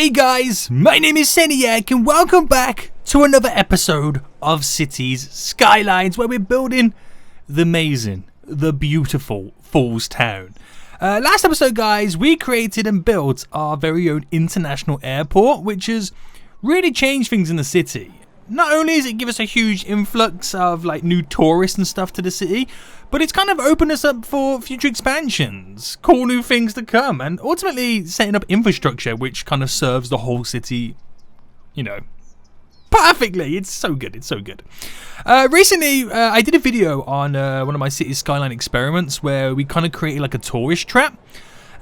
Hey guys, my name is Seniac and welcome back to another episode of Cities Skylines, where we're building the amazing, the beautiful Falls Town. Last episode, guys, we created and built our very own international airport, which has really changed things in the city. Not only does it give us a huge influx of like new tourists and stuff to the city, but it's kind of opened us up for future expansions, cool new things to come, and ultimately setting up infrastructure which kind of serves the whole city, perfectly. It's so good. It's so good. Recently, I did a video on one of my Cities Skyline experiments where we kind of created like a tourist trap.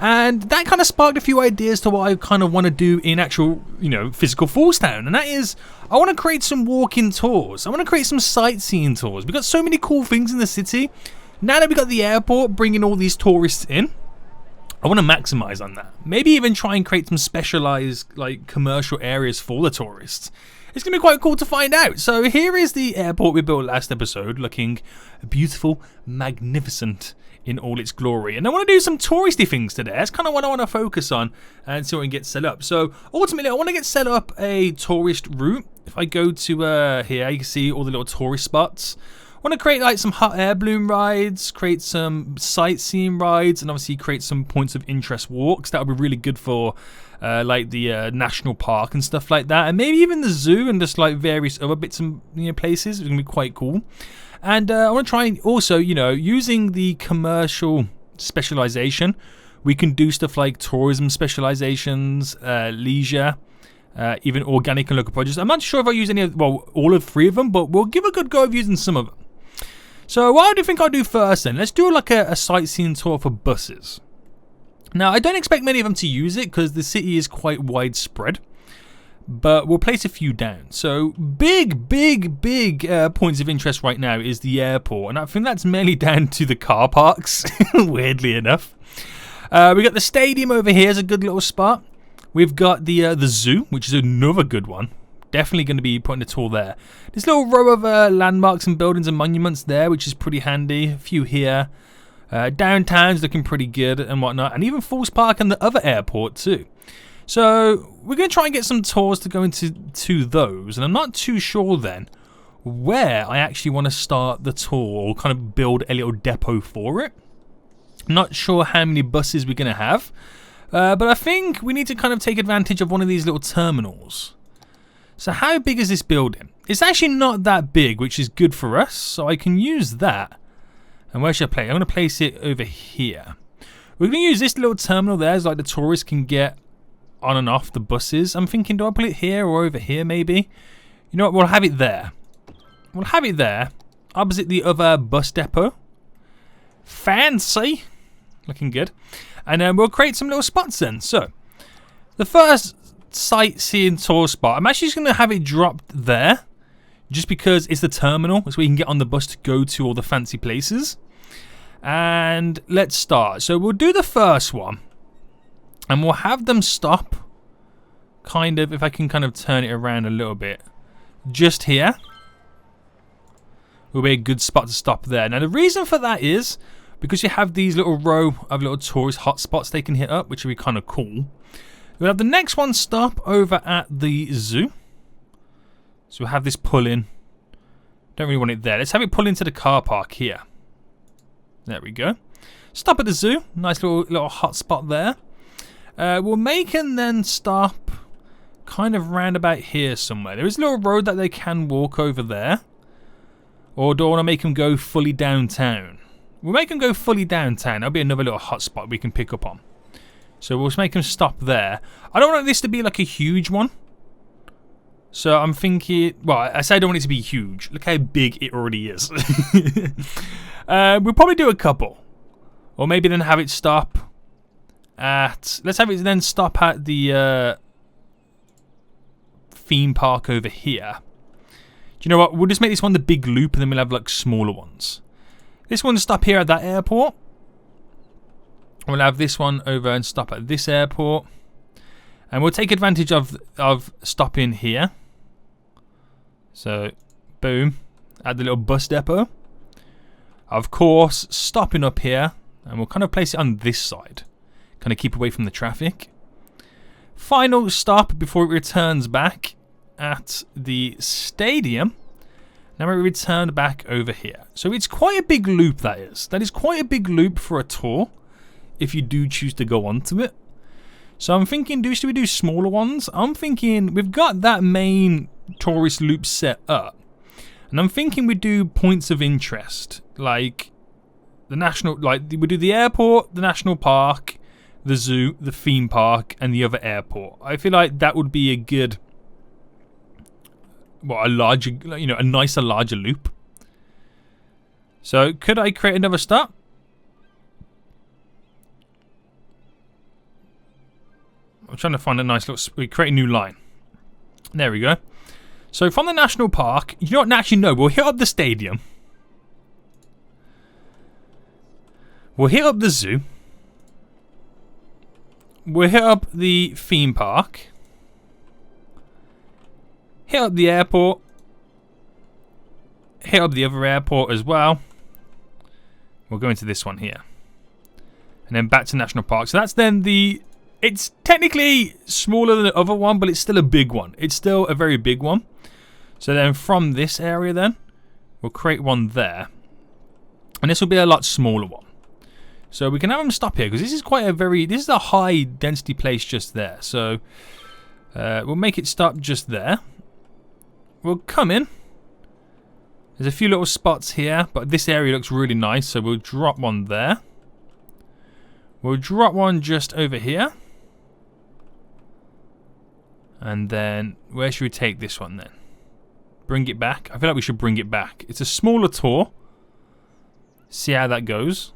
And that kind of sparked a few ideas to what I kind of want to do in actual, physical Falls Town. And that is, I want to create some walk-in tours. I want to create some sightseeing tours. We've got so many cool things in the city. Now that we've got the airport bringing all these tourists in, I want to maximize on that. Maybe even try and create some specialized, like, commercial areas for the tourists. It's going to be quite cool to find out. So here is the airport we built last episode, looking beautiful, magnificent in all its glory. And I want to do some touristy things today. That's kind of what I want to focus on and see what we can get set up. So ultimately, I want to get set up a tourist route. If I go to here, you can see all the little tourist spots. I want to create like some hot air balloon rides, create some sightseeing rides, and obviously create some points of interest walks. That would be really good for like the national park and stuff like that, and maybe even the zoo and just like various other bits and places. It's gonna be quite cool. And I want to try and also, using the commercial specialization, we can do stuff like tourism specializations, leisure, even organic and local produce. I'm not sure if I'll use any of, all of three of them, but we'll give a good go of using some of them. So what do you think I'll do first then? Let's do like a sightseeing tour for buses. Now, I don't expect many of them to use it because the city is quite widespread. But we'll place a few down. So big points of interest right now is the airport, and I think that's mainly down to the car parks, weirdly enough. We got the stadium over here is a good little spot. We've got the zoo, which is another good one. Definitely going to be putting a tour there. This little row of landmarks and buildings and monuments there, which is pretty handy. A few here. Downtown's looking pretty good and whatnot, and even Falls Park and the other airport too. So we're going to try and get some tours to go into those, and I'm not too sure then where I actually want to start the tour or kind of build a little depot for it. I'm not sure how many buses we're going to have, but I think we need to kind of take advantage of one of these little terminals. So how big is this building? It's actually not that big, which is good for us, so I can use that. And where should I place it? I'm going to place it over here. We're going to use this little terminal there, so like the tourists can get on and off the buses. I'm thinking, do I put it here or over here maybe? You know what, we'll have it there. We'll have it there, opposite the other bus depot. Fancy. Looking good. And then we'll create some little spots then. So, the first sightseeing tour spot, I'm actually just going to have it dropped there. Just because it's the terminal, so we can get on the bus to go to all the fancy places. And let's start. So we'll do the first one. And we'll have them stop, kind of, if I can kind of turn it around a little bit, just here. Will be a good spot to stop there. Now the reason for that is, because you have these little row of little tourist hotspots they can hit up, which will be kind of cool. We'll have the next one stop over at the zoo. So we'll have this pull in. Don't really want it there. Let's have it pull into the car park here. There we go. Stop at the zoo. Nice little hotspot there. We'll make and then stop kind of round about here somewhere. There is a little road that they can walk over there. Or do I want to make them go fully downtown? We'll make them go fully downtown. That'll be another little hot spot we can pick up on. So we'll just make them stop there. I don't want this to be like a huge one. So I'm thinking, well, I say I don't want it to be huge. Look how big it already is. We'll probably do a couple. Or maybe then have it stop at, let's have it then stop at the theme park over here. Do you know what? We'll just make this one the big loop, and then we'll have like smaller ones. This one stop here at that airport. We'll have this one over and stop at this airport. And we'll take advantage of stopping here. So, boom, at the little bus depot. Of course, stopping up here, and we'll kind of place it on this side. Kind of keep away from the traffic. Final stop before it returns back at the stadium. Now we return back over here. So it's quite a big loop, that is. That is quite a big loop for a tour, if you do choose to go onto it. So I'm thinking, should we do smaller ones? I'm thinking we've got that main tourist loop set up. And I'm thinking we do points of interest, like the national, like we do the airport, the national park, the zoo, the theme park, and the other airport. I feel like that would be a good, well, a larger, you know, a nicer, larger loop. So could I create another stop? I'm trying to find a nice little, we create a new line. There we go. So from the national park, you know what, actually no, we'll hit up the stadium. We'll hit up the zoo. We'll hit up the theme park. Hit up the airport. Hit up the other airport as well. We'll go into this one here. And then back to national park. So that's then the, it's technically smaller than the other one, but it's still a big one. It's still a very big one. So then from this area then, we'll create one there. And this will be a lot smaller one. So we can have them stop here, because this is quite a very, this is a high density place just there. So we'll make it stop just there. We'll come in. There's a few little spots here, but this area looks really nice, so we'll drop one there. We'll drop one just over here. And then, where should we take this one then? Bring it back. I feel like we should bring it back. It's a smaller tour. See how that goes.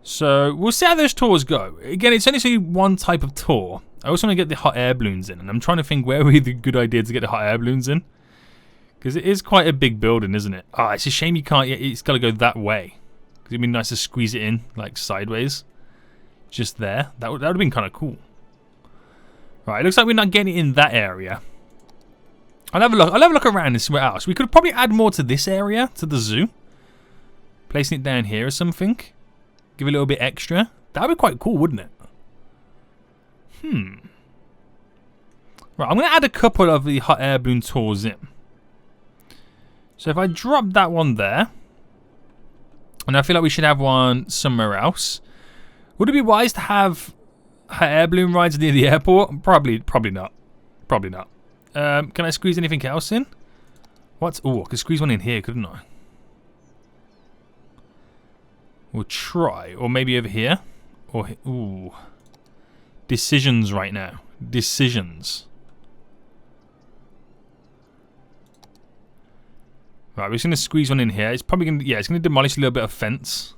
So, we'll see how those tours go. Again, it's only one type of tour. I also want to get the hot air balloons in. And I'm trying to think where would be the good idea to get the hot air balloons in. Because it is quite a big building, isn't it? Ah, it's a shame you can't, it's got to go that way. Because it'd be nice to squeeze it in, like sideways. Just there. That would have been kind of cool. Right, it looks like we're not getting it in that area. I'll have a look around and see what else. We could probably add more to this area, to the zoo. Placing it down here or something. Give it a little bit extra. That would be quite cool, wouldn't it? Right, I'm going to add a couple of the hot air balloon tours in. So if I drop that one there. And I feel like we should have one somewhere else. Would it be wise to have hot air balloon rides near the airport? Probably not. Probably not. Can I squeeze anything else in? What's... Oh, I could squeeze one in here, couldn't I? We'll try. Or maybe over here. Or... Ooh. Decisions right now. Decisions. Right, we're just going to squeeze one in here. It's probably going to... Yeah, it's going to demolish a little bit of fence.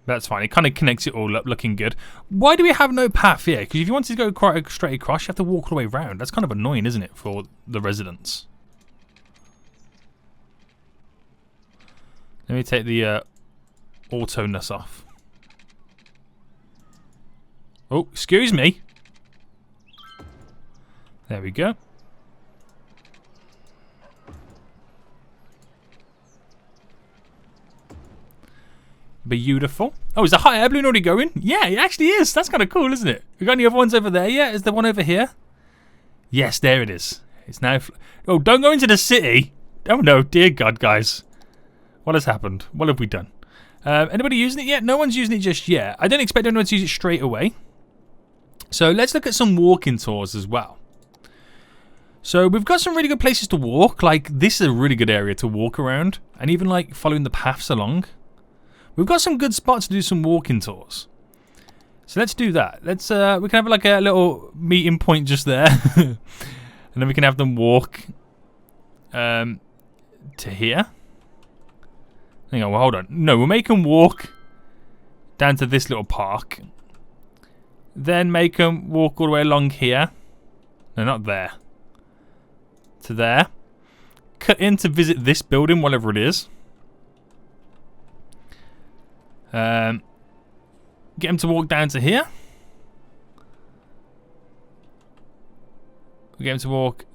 That's fine. It kind of connects it all up, looking good. Why do we have no path here? Because if you wanted to go quite straight across, you have to walk all the way around. That's kind of annoying, isn't it, for the residents? Let me take the auto-ness off. Oh, excuse me. There we go. Beautiful. Oh, is the hot air balloon already going? Yeah, it actually is. That's kind of cool, isn't it? We got any other ones over there yet? Is there one over here? Yes, there it is. It's now... Oh, don't go into the city. Oh, no. Dear God, guys. What has happened? What have we done? Anybody using it yet? No one's using it just yet. I don't expect anyone to use it straight away. So let's look at some walking tours as well. So we've got some really good places to walk. Like, this is a really good area to walk around. And even, like, following the paths along. We've got some good spots to do some walking tours. So let's do that. Let's we can have like a little meeting point just there. And then we can have them walk to here. Hang on, well, hold on. No, we'll make them walk down to this little park. Then make them walk all the way along here. No, not there. To there. Cut in to visit this building, whatever it is. Get him to walk down to here. We get him to walk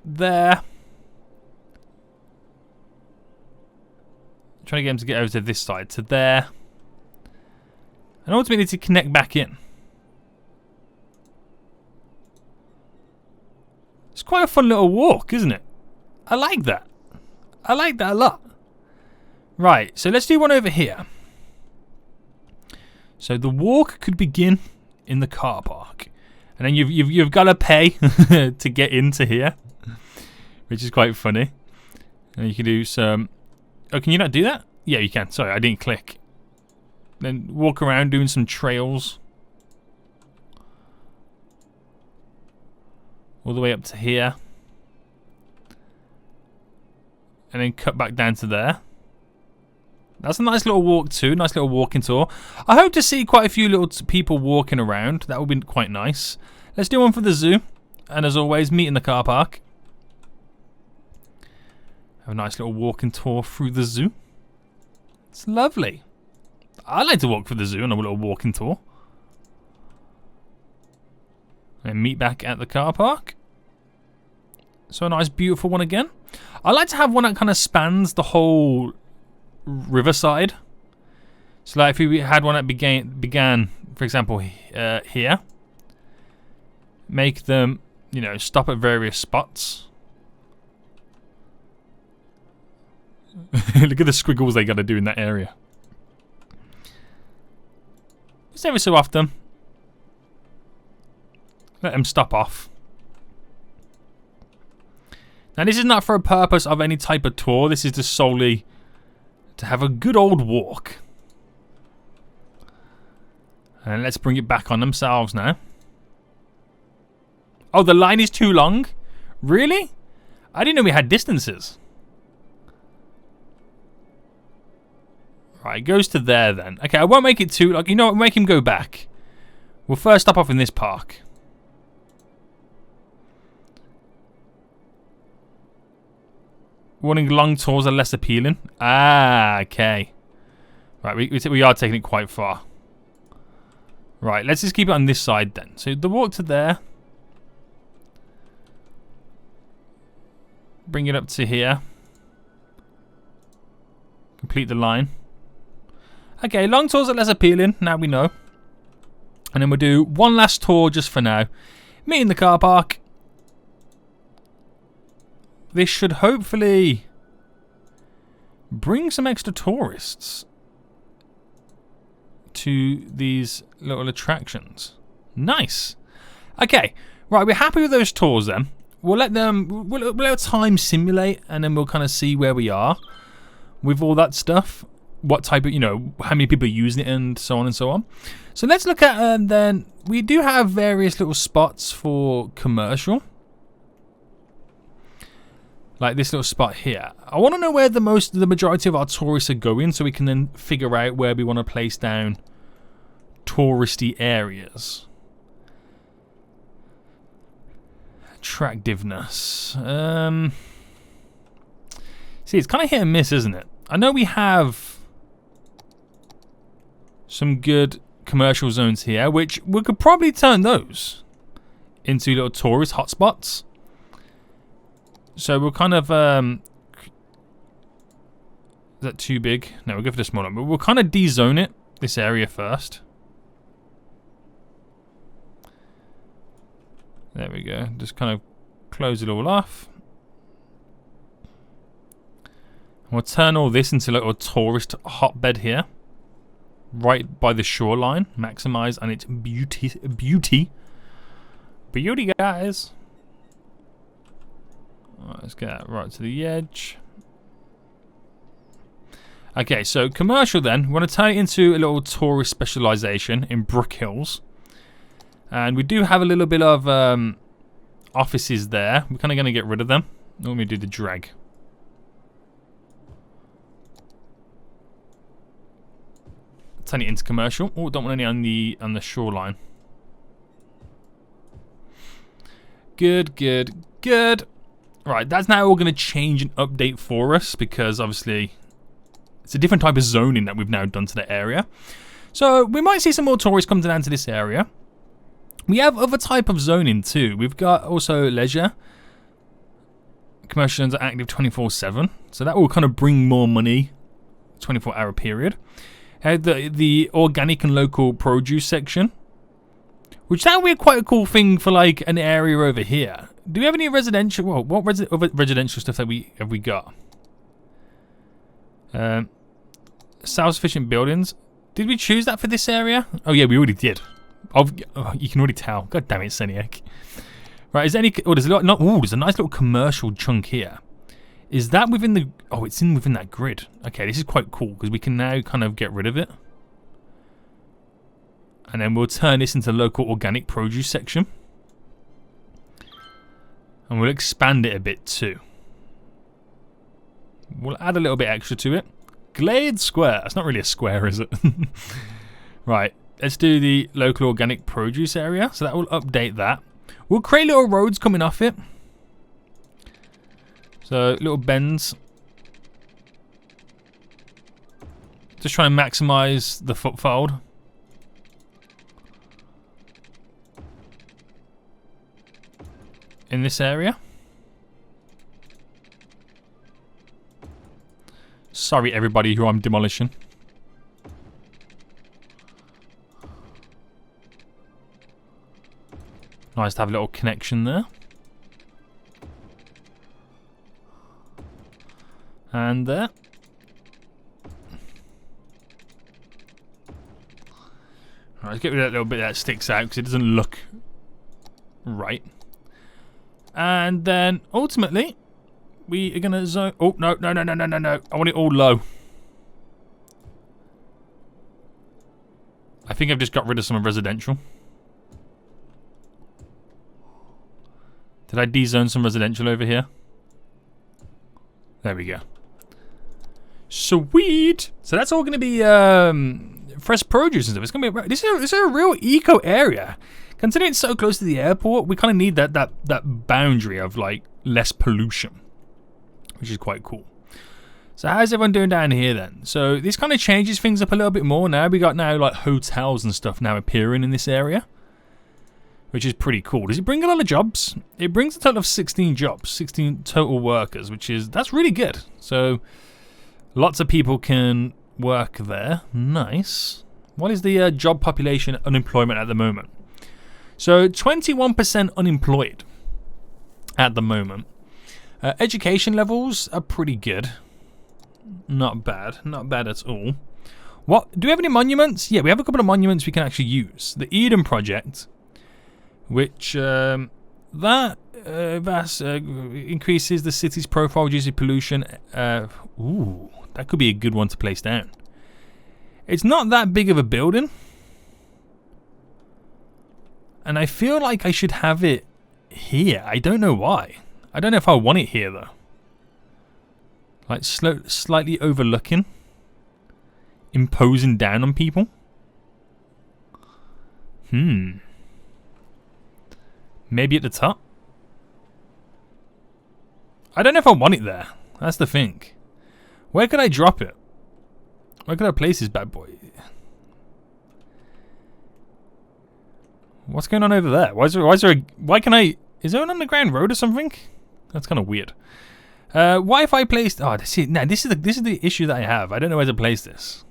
there. Trying to get him to get over to this side, to there. and ultimately to connect back in. It's quite a fun little walk, isn't it? I like that. I like that a lot. Right, so let's do one over here. So the walk could begin in the car park, and then you've got to pay to get into here, which is quite funny. And you can do some. Oh, can you not do that? Yeah, you can. Sorry, I didn't click. Then walk around doing some trails all the way up to here, and then cut back down to there. That's a nice little walk too, nice little walking tour. I hope to see quite a few little people walking around. That would be quite nice. Let's do one for the zoo. And as always, meet in the car park. Have a nice little walking tour through the zoo. It's lovely. I like to walk through the zoo and have a little walking tour. And meet back at the car park. So a nice beautiful one again. I like to have one that kind of spans the whole riverside. So like if we had one that began for example here, make them, you know, stop at various spots. Look at the squiggles they got to do in that area. Just every so often let them stop off. Now this is not for a purpose of any type of tour. This is just solely to have a good old walk. And let's bring it back on themselves now. Oh, the line is too long? Really? I didn't know we had distances. Right, it goes to there then. Okay, I won't make it too, like, you know what, make him go back. We'll first stop off in this park. Warning, long tours are less appealing. Ah, okay. Right, we are taking it quite far. Right, let's just keep it on this side then. So the walk to there. Bring it up to here. Complete the line. Okay, long tours are less appealing. Now we know. And then we'll do one last tour just for now. Meet in the car park. This should hopefully bring some extra tourists to these little attractions. Nice. Okay, right, we're happy with those tours then. We'll let let time simulate, and then we'll kind of see where we are with all that stuff. What type of, you know, how many people are using it and so on and so on. So let's look at, then we do have various little spots for commercial. Like this little spot here. I want to know where the majority of our tourists are going, so we can then figure out where we want to place down touristy areas. Attractiveness. See, it's kind of hit and miss, isn't it? I know we have some good commercial zones here, which we could probably turn those into little tourist hotspots. So we'll kind of, is that too big? No, we'll go for the smaller one. But we'll kind of de-zone it, this area first. There we go. Just kind of close it all off. And we'll turn all this into a little tourist hotbed here. Right by the shoreline. Maximize on its beauty. Beauty, guys. Alright, let's get that right to the edge. Okay, so commercial then. We want to turn it into a little tourist specialization in Brook Hills. And we do have a little bit of offices there. We're kind of going to get rid of them. Let me do the drag. Turn it into commercial. Oh, don't want any on the shoreline. Good, good, good. Right, that's now all going to change and update for us because obviously it's a different type of zoning that we've now done to the area. So we might see some more tourists come down to this area. We have other type of zoning too. We've got also leisure. Commercial zones are active 24/7. So that will kind of bring more money, 24-hour period. Had the organic and local produce section, which that would be quite a cool thing for like an area over here. Do we have any residential? Well, what other residential stuff that have we got? Self-sufficient buildings. Did we choose that for this area? Oh yeah, we already did. Oh, you can already tell. God damn it, Seniac. Right, is there any? Oh, there's a lot. Not. Oh, there's a nice little commercial chunk here. Is that within the? Oh, it's within that grid. Okay, this is quite cool because we can now kind of get rid of it, and then we'll turn this into local organic produce section, and we'll expand it a bit too. We'll add a little bit extra to it. Glade Square. That's not really a square, is it? Right. Let's do the local organic produce area. So that will update that. We'll create little roads coming off it. So little bends. Just trying to maximize the footfold. In this area. Sorry everybody who I'm demolishing. Nice to have a little connection there. And there. Alright, let's get rid of that little bit that sticks out because it doesn't look right. And then ultimately we are gonna zone. Oh no. I want it all low. I think I've just got rid of some residential. Did I de-zone some residential over here? There we go. Sweet. So that's all going to be fresh produce and stuff. It's going to be this is a real eco area. Considering it's so close to the airport, we kind of need that boundary of like less pollution, which is quite cool. So how's everyone doing down here then? So this kind of changes things up a little bit more now. We got now like hotels and stuff now appearing in this area, which is pretty cool. Does it bring a lot of jobs? It brings a total of 16 jobs, 16 total workers, that's really good. So lots of people can work there. Nice. What is the job population unemployment at the moment? So 21% unemployed at the moment. Education levels are pretty good. Not bad at all. What do we have any monuments? Yeah, we have a couple of monuments we can actually use. The Eden Project, which increases the city's profile due to pollution. Ooh, that could be a good one to place down. It's not that big of a building, and I feel like I should have it here. I don't know why. I don't know if I want it here though. Like slightly overlooking, imposing down on people. Maybe at the top. I don't know if I want it there. That's the thing. Where could I drop it? Where could I place this bad boy? What's going on over there? Why can I? Is there an underground road or something? That's kind of weird. What if I placed? Oh, see, now this is the issue that I have. I don't know where to place this.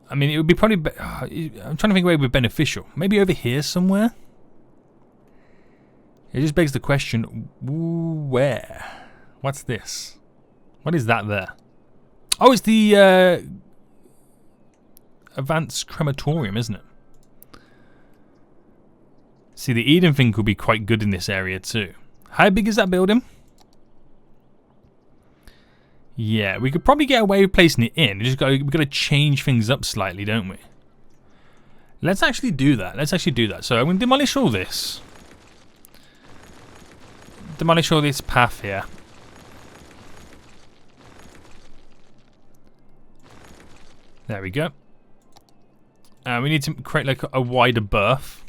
I mean, it would be probably. I'm trying to think where it would be beneficial. Maybe over here somewhere. It just begs the question: where? What's this? What is that there? Oh, it's the advanced crematorium, isn't it? See, the Eden thing could be quite good in this area too. How big is that building? Yeah, we could probably get away with placing it in. We've got to change things up slightly, don't we? Let's actually do that. So I'm going to demolish all this. Demolish all this path here. There we go. We need to create like a wider berth.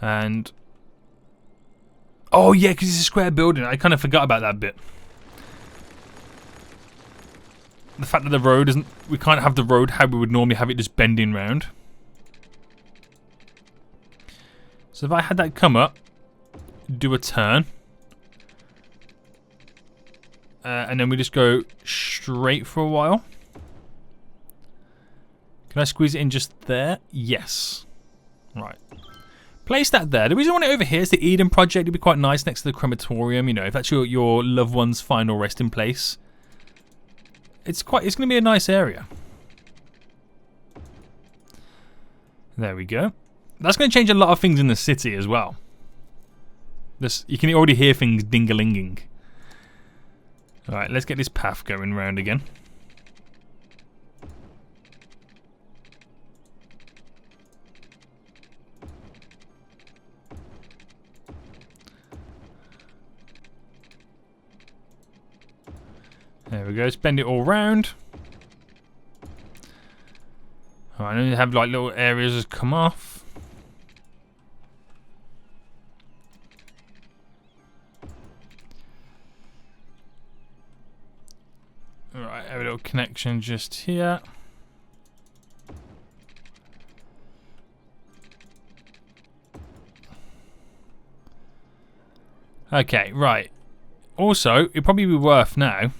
And oh yeah, because it's a square building. I kind of forgot about that bit. The fact that the road isn't, we can't have the road how we would normally have it, just bending round. So if I had that come up, do a turn. And then we just go straight for a while. Can I squeeze it in just there? Yes. Right. Place that there. The reason I want it over here is the Eden Project. It'd be quite nice next to the crematorium. You know, if that's your loved one's final resting place. It's going to be a nice area. There we go. That's going to change a lot of things in the city as well. You can already hear things ding-a-linging. Alright, let's get this path going round again. There we go, spend it all round. Alright, and then you have like little areas that come off. Alright, have a little connection just here. Okay, right. Also, it'd probably be worth now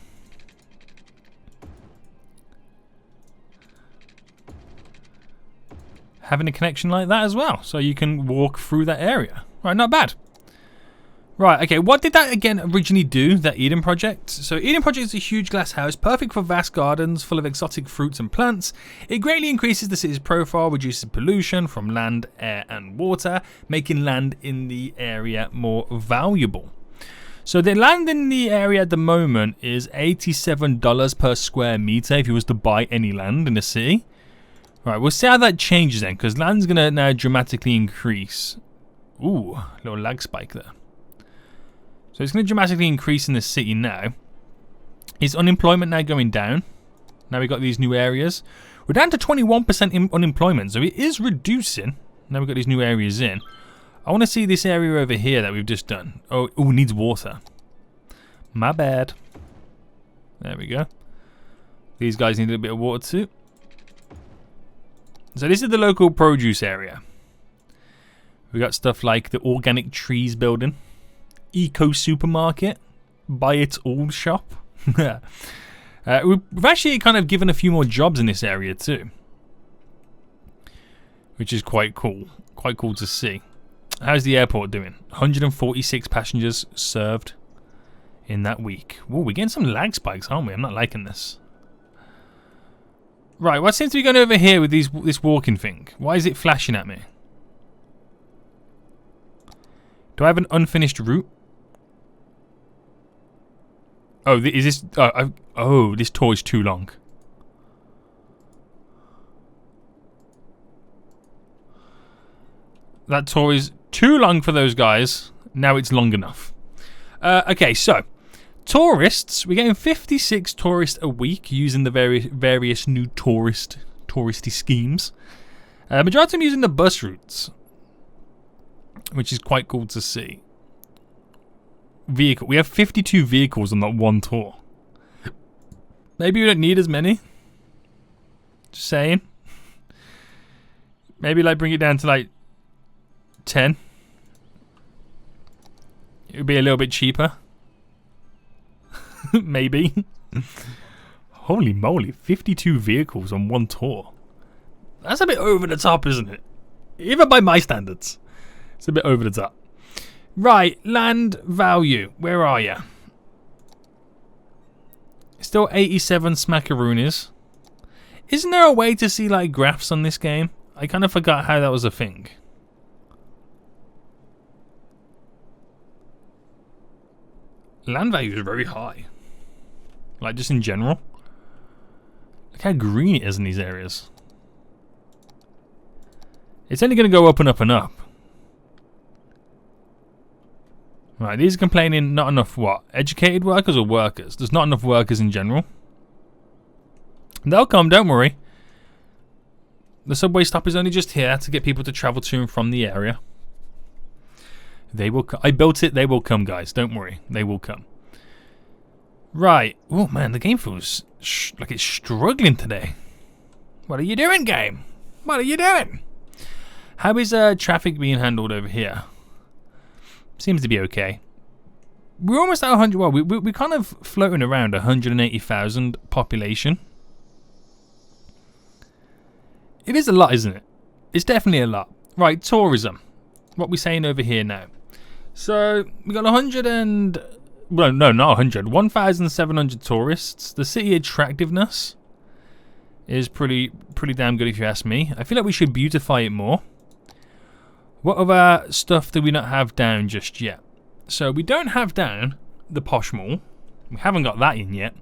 having a connection like that as well, so you can walk through that area. Right, not bad. Right, okay, what did that again originally do, that Eden Project? So Eden Project is a huge glass house, perfect for vast gardens full of exotic fruits and plants. It greatly increases the city's profile, reduces pollution from land, air and water, making land in the area more valuable. So the land in the area at the moment is $87 per square meter if you was to buy any land in the city. Right, we'll see how that changes then, because land's going to now dramatically increase. Ooh, little lag spike there. So it's going to dramatically increase in the city now. Is unemployment now going down? Now we've got these new areas. We're down to 21% unemployment, so it is reducing. Now we've got these new areas in. I want to see this area over here that we've just done. Oh, it needs water. My bad. There we go. These guys need a little bit of water too. So this is the local produce area. We got stuff like the organic trees building, eco supermarket, buy it all shop. We've actually kind of given a few more jobs in this area too, which is quite cool. Quite cool to see. How's the airport doing? 146 passengers served in that week. Whoa, we're getting some lag spikes, aren't we? I'm not liking this. Right, what seems to be going over here with this walking thing? Why is it flashing at me? Do I have an unfinished route? Oh, is this... Oh, this tour is too long. That tour is too long for those guys. Now it's long enough. Okay, so... Tourists, we're getting 56 tourists a week using the various new touristy schemes. Majority of them using the bus routes, which is quite cool to see. We have 52 vehicles on that one tour. Maybe we don't need as many. Just saying. Maybe like bring it down to like 10. It would be a little bit cheaper. Maybe. Holy moly, 52 vehicles on one tour. That's a bit over the top, isn't it? Even by my standards. It's a bit over the top. Right, land value. Where are you? Still 87 smackaroonies. Isn't there a way to see like graphs on this game? I kind of forgot how that was a thing. Land value is very high. Like just in general. Look how green it is in these areas. It's only going to go up and up and up. Right, these are complaining not enough what? Educated workers or workers? There's not enough workers in general. They'll come, don't worry. The subway stop is only just here to get people to travel to and from the area. They will come. I built it, they will come, guys. Don't worry. They will come. Right. Oh, man, the game feels like it's struggling today. What are you doing, game? What are you doing? How is traffic being handled over here? Seems to be okay. We're almost at 100. Well, we're kind of floating around 180,000 population. It is a lot, isn't it? It's definitely a lot. Right, tourism. What are we saying over here now? So we got 100 and... Well, no, not 100. 1,700 tourists. The city attractiveness is pretty damn good if you ask me. I feel like we should beautify it more. What other stuff do we not have down just yet? So we don't have down the Posh Mall. We haven't got that in yet.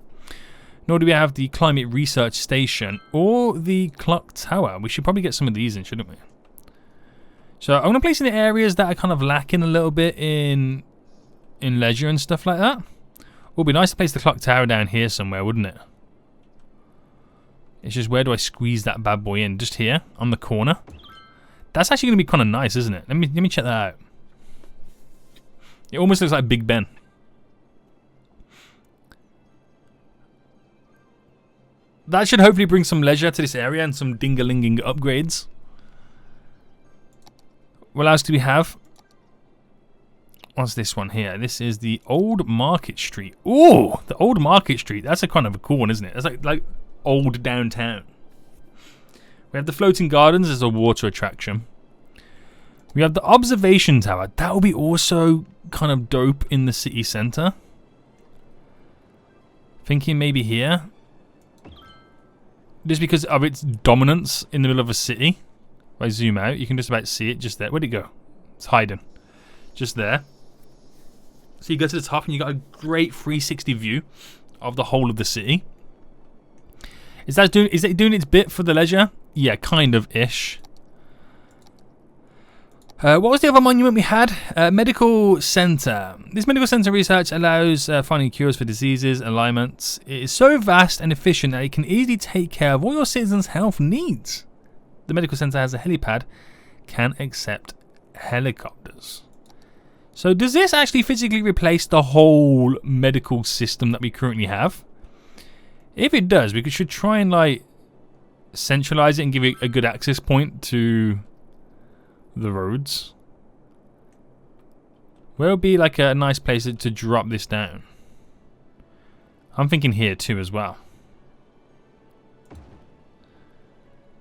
Nor do we have the Climate Research Station or the Clock Tower. We should probably get some of these in, shouldn't we? So I'm going to place in the areas that are kind of lacking a little bit in leisure and stuff like that. It would be nice to place the Clock Tower down here somewhere, wouldn't it? It's just, where do I squeeze that bad boy in? Just here, on the corner. That's actually going to be kind of nice, isn't it? Let me check that out. It almost looks like Big Ben. That should hopefully bring some leisure to this area and some ding-a-linging upgrades. What else do we have? What's this one here? This is the Old Market Street. Ooh, the Old Market Street. That's a kind of a cool one, isn't it? It's like old downtown. We have the Floating Gardens as a water attraction. We have the Observation Tower. That will be also kind of dope in the city centre. Thinking maybe here. Just because of its dominance in the middle of a city. If I zoom out, you can just about see it just there. Where'd it go? It's hiding. Just there. So you go to the top and you got a great 360 view of the whole of the city. Is it doing its bit for the leisure? Yeah, kind of ish. What was the other monument we had? Medical Center. This medical center research allows finding cures for diseases and ailments. It is so vast and efficient that it can easily take care of all your citizens' health needs. The medical center has a helipad, can accept helicopters. So does this actually physically replace the whole medical system that we currently have? If it does, we should try and like centralize it and give it a good access point to the roads. Where would be like a nice place to drop this down? I'm thinking here too as well.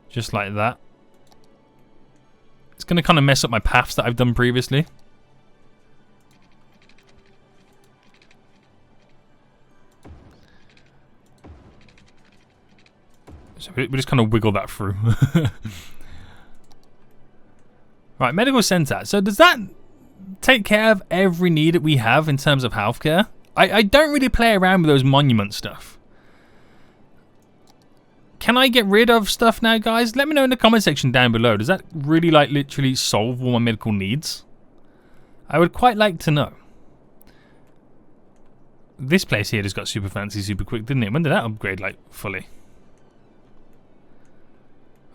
Just like that. It's going to kind of mess up my paths that I've done previously. So we just kind of wiggle that through. Right, medical center. So does that take care of every need that we have in terms of healthcare? I don't really play around with those monument stuff. Can I get rid of stuff now, guys? Let me know in the comment section down below. Does that really like literally solve all my medical needs? I would quite like to know. This place here just got super fancy, super quick, didn't it? When did that upgrade like fully?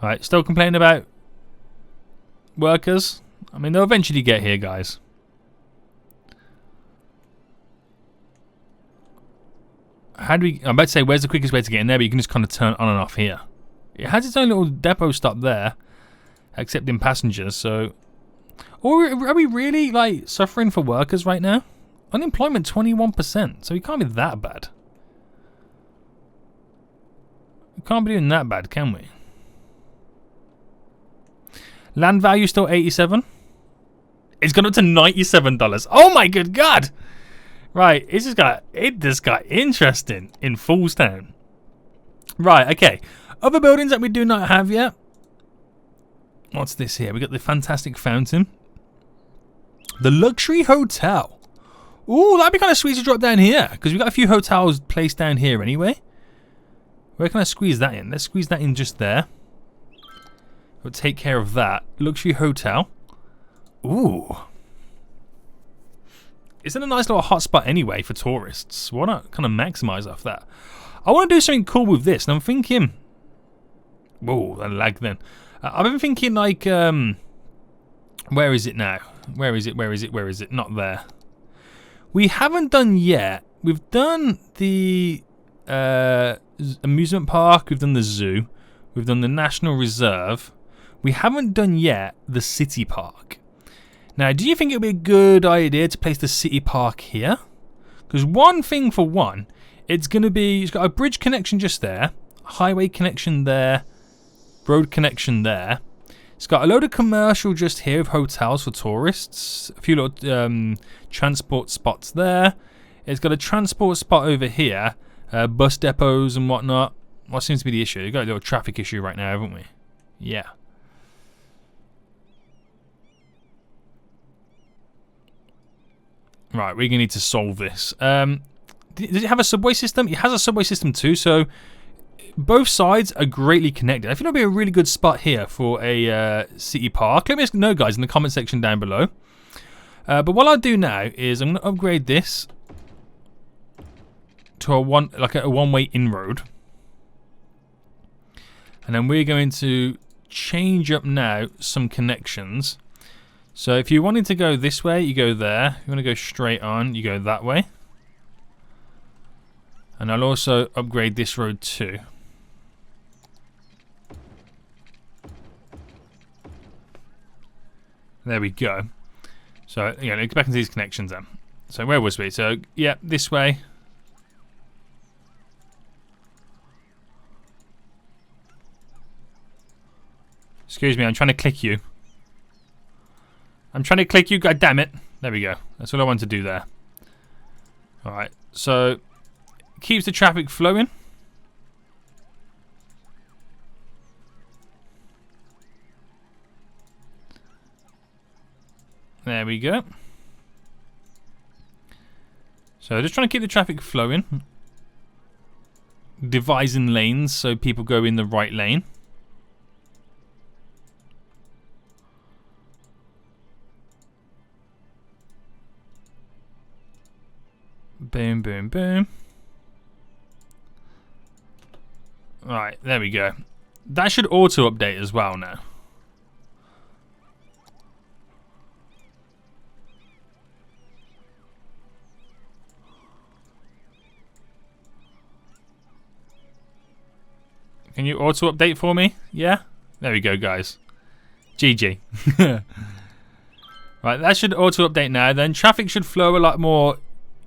Alright, still complaining about workers? I mean, they'll eventually get here, guys. How do we... I'm about to say, where's the quickest way to get in there? But you can just kind of turn on and off here. It has its own little depot stop there, accepting passengers, so... Or are we really, like, suffering for workers right now? Unemployment 21%, so we can't be that bad. We can't be doing that bad, can we? Land value still 87. It's gone up to $97. Oh my good god! Right, it just got interesting in Foolstown. Right, okay. Other buildings that we do not have yet. What's this here? We got the fantastic fountain. The luxury hotel. Ooh, that'd be kind of sweet to drop down here, because we've got a few hotels placed down here anyway. Where can I squeeze that in? Let's squeeze that in just there. We'll take care of that. Luxury hotel. Ooh. Isn't a nice little hotspot anyway for tourists? Why not kind of maximize off that? I want to do something cool with this, and I'm thinking... Whoa, that lag then. I've been thinking like... where is it now? Where is it? Where is it? Where is it? Not there. We haven't done yet. We've done the amusement park. We've done the zoo. We've done the National Reserve. We haven't done yet the city park. Now, do you think it would be a good idea to place the city park here? Because one thing for one, it's got a bridge connection just there, highway connection there, road connection there. It's got a load of commercial just here with hotels for tourists, a few little transport spots there. It's got a transport spot over here, bus depots and whatnot. What seems to be the issue? We've got a little traffic issue right now, haven't we? Yeah. Right, we're going to need to solve this. Does it have a subway system? It has a subway system too, so both sides are greatly connected. I think it'll be a really good spot here for a city park. Let me know, guys, in the comment section down below. But what I'll do now is I'm going to upgrade this to a one-way inroad. And then we're going to change up now some connections. So if you wanted to go this way, you go there. If you want to go straight on, you go that way. And I'll also upgrade this road too. There we go. So, yeah, let's get back into these connections then. So where was we? So, yeah, this way. Excuse me, I'm trying to click you. I'm trying to click you, god damn it. There we go. That's what I want to do there. Alright, so keeps the traffic flowing. There we go. So just trying to keep the traffic flowing. Devising lanes so people go in the right lane. Boom, boom, boom. Right, there we go. That should auto-update as well now. Can you auto-update for me? Yeah? There we go, guys. GG. Right, that should auto-update now. Then traffic should flow a lot more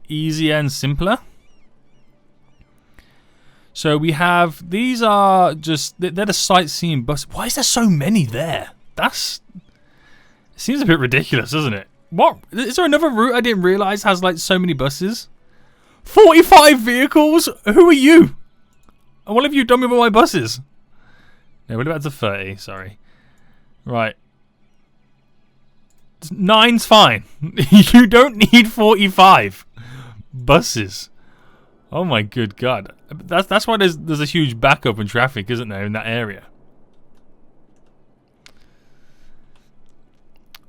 easier and simpler. So we have, these are just, they're the sightseeing buses. Why is there so many there? It seems a bit ridiculous, doesn't it? What? Is there another route I didn't realize has like so many buses? 45 vehicles? Who are you? And what have you done with all my buses? No, what about to 30? Sorry. Right. 9's fine. You don't need 45 buses. Oh my good god. That's why there's a huge backup in traffic, isn't there, in that area?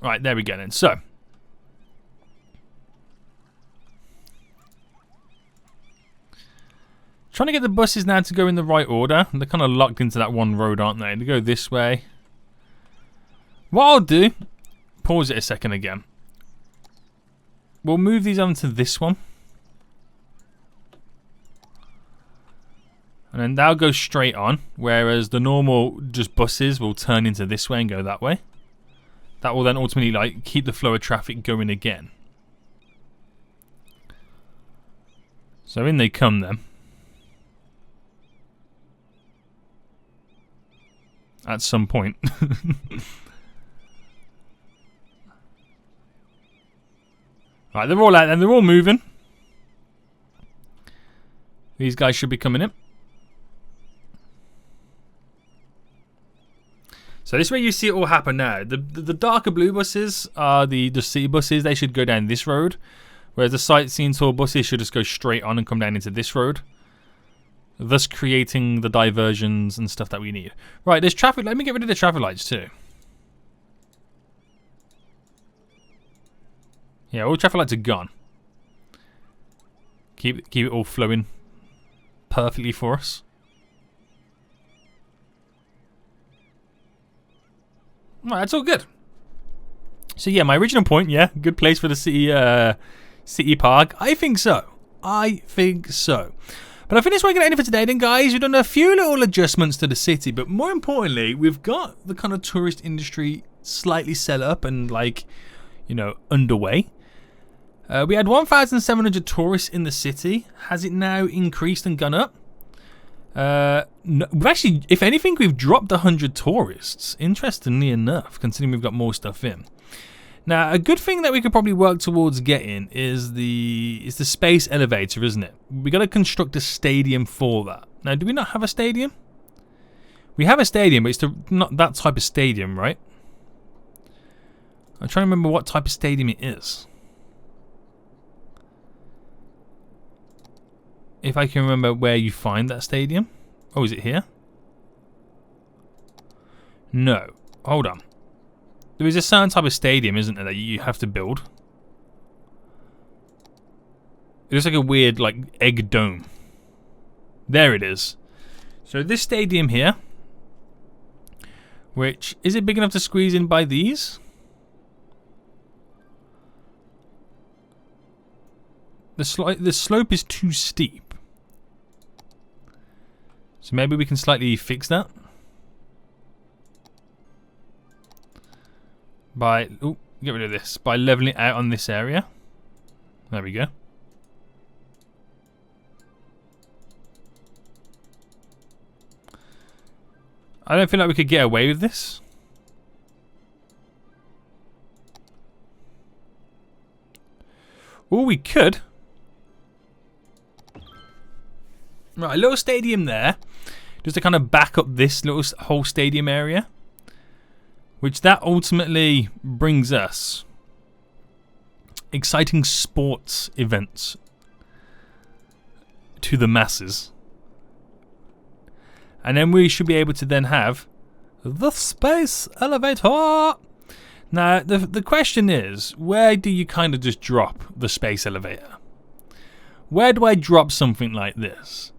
Right, there we go then. So trying to get the buses now to go in the right order. They're kind of locked into that one road, aren't they? They go this way. What I'll do, pause it a second again. We'll move these on to this one. And then they'll go straight on, whereas the normal just buses will turn into this way and go that way. That will then ultimately like keep the flow of traffic going again. So in they come then. At some point. Right, they're all out there, they're all moving. These guys should be coming in. So this way you see it all happen now. The darker blue buses are the city buses. They should go down this road. Whereas the sightseeing tour buses should just go straight on and come down into this road. Thus creating the diversions and stuff that we need. Right, there's traffic. Let me get rid of the traffic lights too. Yeah, all traffic lights are gone. Keep it all flowing perfectly for us. Right, that's all good. So yeah, my original point, yeah, good place for the city park. I think so. I think so. But I think that's where we're going to end it for today then, guys. We've done a few little adjustments to the city, but more importantly, we've got the kind of tourist industry slightly set up and like, you know, underway. We had 1,700 tourists in the city. Has it now increased and gone up? No, we've actually, if anything, we've dropped 100 tourists. Interestingly enough, considering we've got more stuff in. Now, a good thing that we could probably work towards getting is the space elevator, isn't it? We got to construct a stadium for that. Now, do we not have a stadium? We have a stadium, but it's not that type of stadium, right? I'm trying to remember what type of stadium it is. If I can remember where you find that stadium. Oh, is it here? No. Hold on. There is a certain type of stadium, isn't there, that you have to build? It looks like a weird, like, egg dome. There it is. So this stadium here, which, is it big enough to squeeze in by these? The slope is too steep. So maybe we can slightly fix that. By, oh, get rid of this. By leveling it out on this area. There we go. I don't feel like we could get away with this. Oh, we could. Right, a little stadium there. Just to kind of back up this little whole stadium area. Which that ultimately brings us exciting sports events to the masses. And then we should be able to then have the space elevator. Now, the question is, where do you kind of just drop the space elevator? Where do I drop something like this?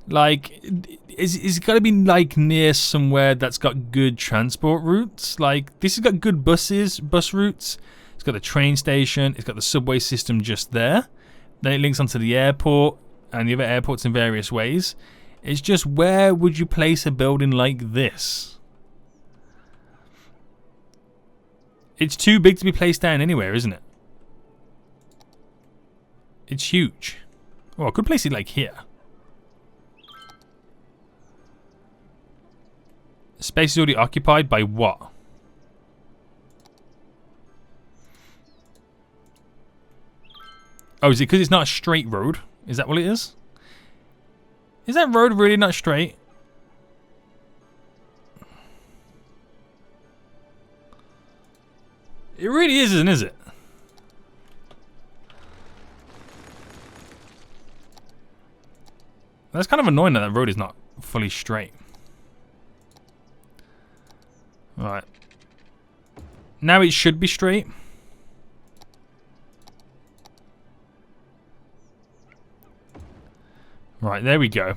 Like, is it got to be like near somewhere that's got good transport routes? Like, this has got good bus routes. It's got a train station. It's got the subway system just there. Then it links onto the airport and the other airports in various ways. It's just, where would you place a building like this? It's too big to be placed down anywhere, isn't it? It's huge. Oh, I could place it like here. Space is already occupied by what? Oh, is it because it's not a straight road? Is that what it is? Is that road really not straight? It really isn't, is it? That's kind of annoying that that road is not fully straight. Right. Now it should be straight. Right, there we go.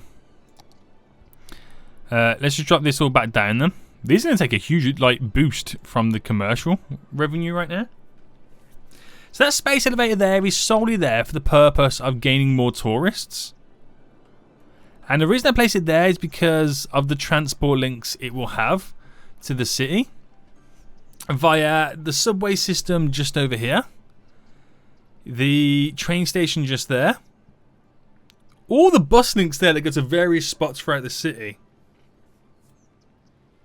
Let's just drop this all back down then. This is going to take a huge boost from the commercial revenue right now. So that space elevator there is solely there for the purpose of gaining more tourists. And the reason I place it there is because of the transport links it will have to the city via the subway system just over here, the train station just there, all the bus links there that go to various spots throughout the city.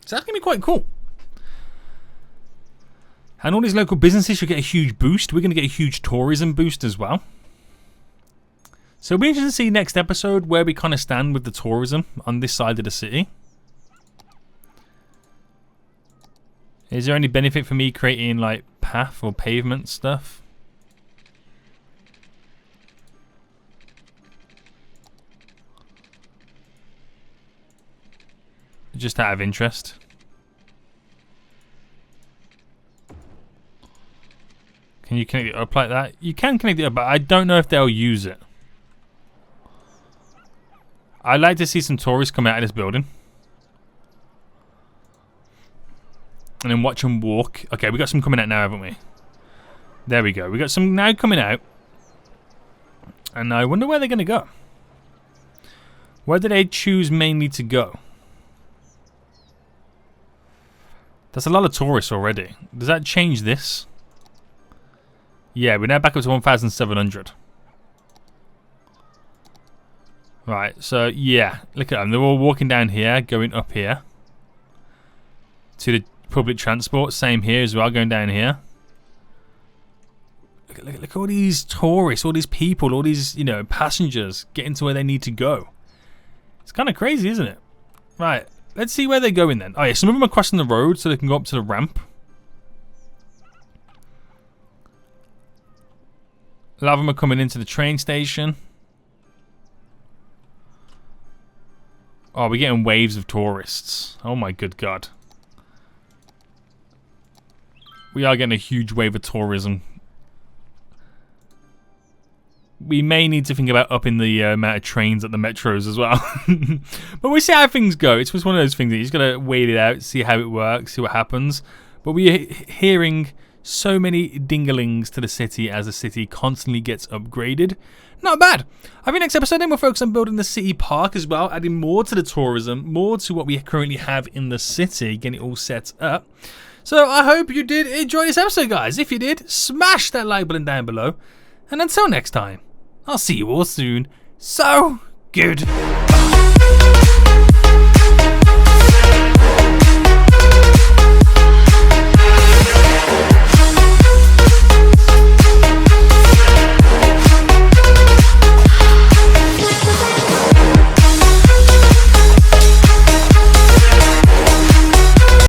So that's going to be quite cool. And all these local businesses should get a huge boost. We're going to get a huge tourism boost as well. So it'll be interesting to see next episode where we kind of stand with the tourism on this side of the city. Is there any benefit for me creating like path or pavement stuff? Just out of interest. Can you connect it up like that? You can connect it up, but I don't know if they'll use it. I'd like to see some tourists come out of this building. And then watch them walk. Okay, we got some coming out now, haven't we? There we go. We got some now coming out. And I wonder where they're going to go. Where do they choose mainly to go? That's a lot of tourists already. Does that change this? Yeah, we're now back up to 1,700. Right, so yeah, look at them. They're all walking down here, going up here to the public transport. Same here as well, going down here. Look at all these tourists, all these people, all these, you know, passengers getting to where they need to go. It's kind of crazy, isn't it? Right, let's see where they're going then. Oh yeah, some of them are crossing the road so they can go up to the ramp. A lot of them are coming into the train station. Oh, we're getting waves of tourists. Oh my good God. We are getting a huge wave of tourism. We may need to think about upping the amount of trains at the metros as well. But we'll see how things go. It's just one of those things that you just got to wait it out, see how it works, see what happens. But we're hearing so many dinglings to the city as the city constantly gets upgraded. Not bad. I think next episode then we'll focus on building the city park as well, adding more to the tourism, more to what we currently have in the city, getting it all set up. So I hope you did enjoy this episode, guys. If you did, smash that like button down below. And until next time, I'll see you all soon. So good.